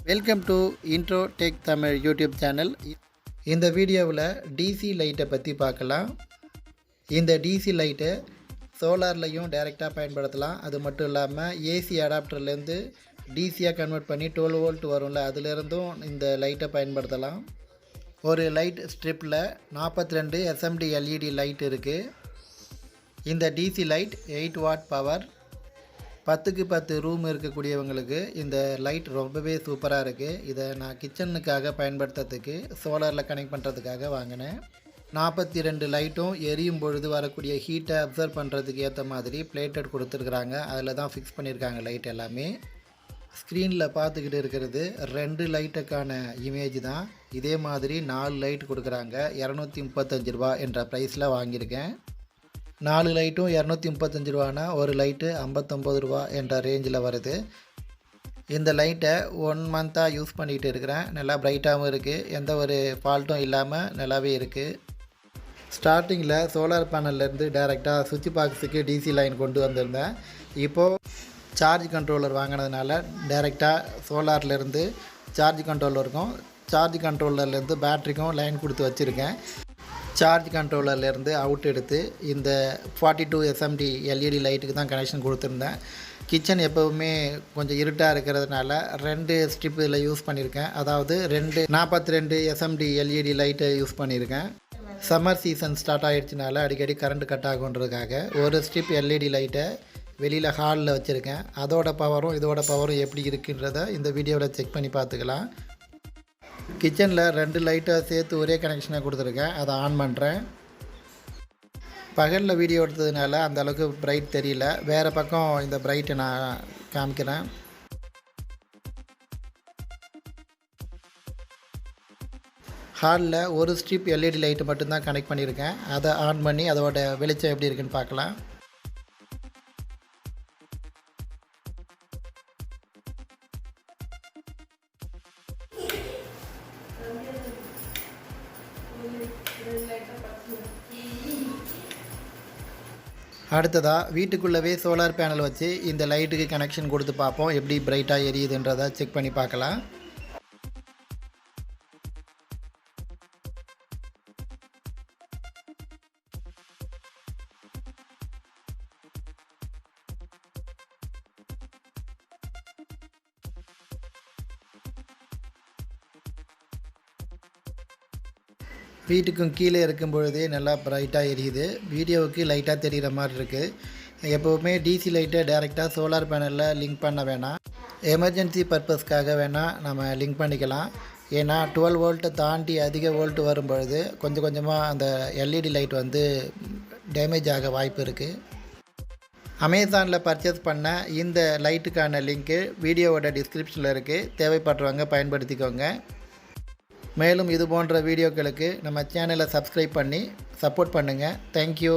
Welcome to intro tech Tamil YouTube channel. இந்த வீடியோவில் DC லைட்டை பற்றி பார்க்கலாம். இந்த டிசி லைட்டை சோலார்லையும் டைரெக்டாக பயன்படுத்தலாம். அது மட்டும் இல்லாமல் ஏசி அடாப்டர்லேருந்து டிசியாக கன்வெர்ட் பண்ணி 12 வோல்ட் வரும்ல, அதிலிருந்தும் இந்த லைட்டை பயன்படுத்தலாம். ஒரு லைட் ஸ்ட்ரிப்பில் 42 எஸ்எம்டி எல்இடி லைட் இருக்குது. இந்த டிசி லைட் 8 வாட் பவர். 10க்கு 10 ரூம் இருக்கக்கூடியவங்களுக்கு இந்த லைட் ரொம்பவே சூப்பராக இருக்குது. இதை நான் கிச்சனுக்காக பயன்படுத்துறதுக்கு சோலாரில் கனெக்ட் பண்ணுறதுக்காக வாங்கினேன். 42 லைட்டும் எரியும் பொழுது வரக்கூடிய ஹீட்டை அப்சர்வ் பண்ணுறதுக்கு ஏற்ற மாதிரி பிளேட்டட் கொடுத்துருக்குறாங்க. அதில் தான் ஃபிக்ஸ் பண்ணியிருக்காங்க லைட் எல்லாமே. ஸ்க்ரீனில் பார்த்துக்கிட்டு இருக்கிறது 2 லைட்டுக்கான இமேஜ் தான். இதே மாதிரி 4 லைட் கொடுக்குறாங்க. 235 ரூபா என்ற ப்ரைஸில் வாங்கியிருக்கேன். 4 லைட்டும் 235 ரூபானா ஒரு லைட்டு 59 ரூபா என்ற ரேஞ்சில் வருது. இந்த லைட்டை 1 மந்த்தாக யூஸ் பண்ணிகிட்டு இருக்கிறேன். நல்லா பிரைட்டாகவும் இருக்குது, எந்த ஒரு ஃபால்ட்டும் இல்லாமல் நல்லாவே இருக்குது. ஸ்டார்டிங்கில் சோலார் பேனல்லேருந்து டைரெக்டாக சுவிட்ச் பாக்ஸுக்கு டிசி லைன் கொண்டு வந்திருந்தேன். இப்போது சார்ஜ் கண்ட்ரோலர் வாங்கினதுனால டைரெக்டாக சோலார்லேருந்து சார்ஜ் கண்ட்ரோலருக்கும் சார்ஜ் கண்ட்ரோலர்லேருந்து பேட்ரிக்கும் லைன் கொடுத்து வச்சுருக்கேன். சார்ஜ் கண்ட்ரோலர்லேருந்து அவுட் எடுத்து இந்த 42 எஸ்எம்டி எல்இடி லைட்டுக்கு தான் கனெக்ஷன் கொடுத்துருந்தேன். கிச்சன் எப்போவுமே கொஞ்சம் இருட்டாக இருக்கிறதுனால 2 ஸ்ட்ரிப் இதில் யூஸ் பண்ணியிருக்கேன். அதாவது 42 எஸ்எம்டி எல்இடி லைட்டை யூஸ் பண்ணியிருக்கேன். சம்மர் சீசன் ஸ்டார்ட் ஆகிடுச்சினால அடிக்கடி கரண்ட் கட் ஆகுன்றதுக்காக ஒரு ஸ்ட்ரிப் எல்இடி லைட்டை வெளியில் ஹாலில் வச்சுருக்கேன். அதோட பவரும் இதோட பவரும் எப்படி இருக்குன்றதை இந்த வீடியோவில் செக் பண்ணி பார்த்துக்கலாம். கிச்சனில் 2 லைட்டை சேர்த்து ஒரே கனெக்ஷனை கொடுத்துருக்கேன். அதை ஆன் பண்ணுறேன். பகலில் வீடியோ எடுத்ததுனால அந்த அளவுக்கு பிரைட் தெரியல. வேறு பக்கம் இந்த பிரைட்டை நான் காமிக்கிறேன். ஹாலில் ஒரு ஸ்ட்ரிப் எல்இடி லைட்டு மட்டும்தான் கனெக்ட் பண்ணியிருக்கேன். அதை ஆன் பண்ணி அதோட வெளிச்சம் எப்படி இருக்குன்னு பார்க்கலாம். அடுத்ததாக வீட்டுக்குள்ளவே சோலார் பேனல் வச்சு இந்த லைட்டுக்கு கனெக்ஷன் கொடுத்து பார்ப்போம், எப்படி பிரைட்டாக எரியுதுன்றதை செக் பண்ணி பார்க்கலாம். வீட்டுக்கும் கீழே இருக்கும் பொழுதே நல்லா ப்ரைட்டாக எரியுது. வீடியோவுக்கு லைட்டாக தெரிகிற மாதிரி இருக்குது. எப்போவுமே டிசி லைட்டை டைரெக்டாக சோலார் பேனலில் லிங்க் பண்ண வேணாம். எமர்ஜென்சி பர்பஸ்க்காக வேணால் நம்ம லிங்க் பண்ணிக்கலாம். ஏன்னா 12 வோல்ட்டை தாண்டி அதிக வோல்ட் வரும்பொழுது கொஞ்சம் கொஞ்சமாக அந்த எல்இடி லைட் வந்து டேமேஜ் ஆக வாய்ப்பு இருக்குது. அமேசானில் பர்ச்சேஸ் பண்ண இந்த லைட்டுக்கான லிங்க்கு வீடியோவோட டிஸ்கிரிப்ஷனில் இருக்குது. தேவைப்படுறவங்க பயன்படுத்திக்கோங்க. மேலும் இது போன்ற வீடியோக்களுக்கு நம்ம சேனலை சப்ஸ்கிரைப் பண்ணி சப்போர்ட் பண்ணுங்கள். தேங்க்யூ.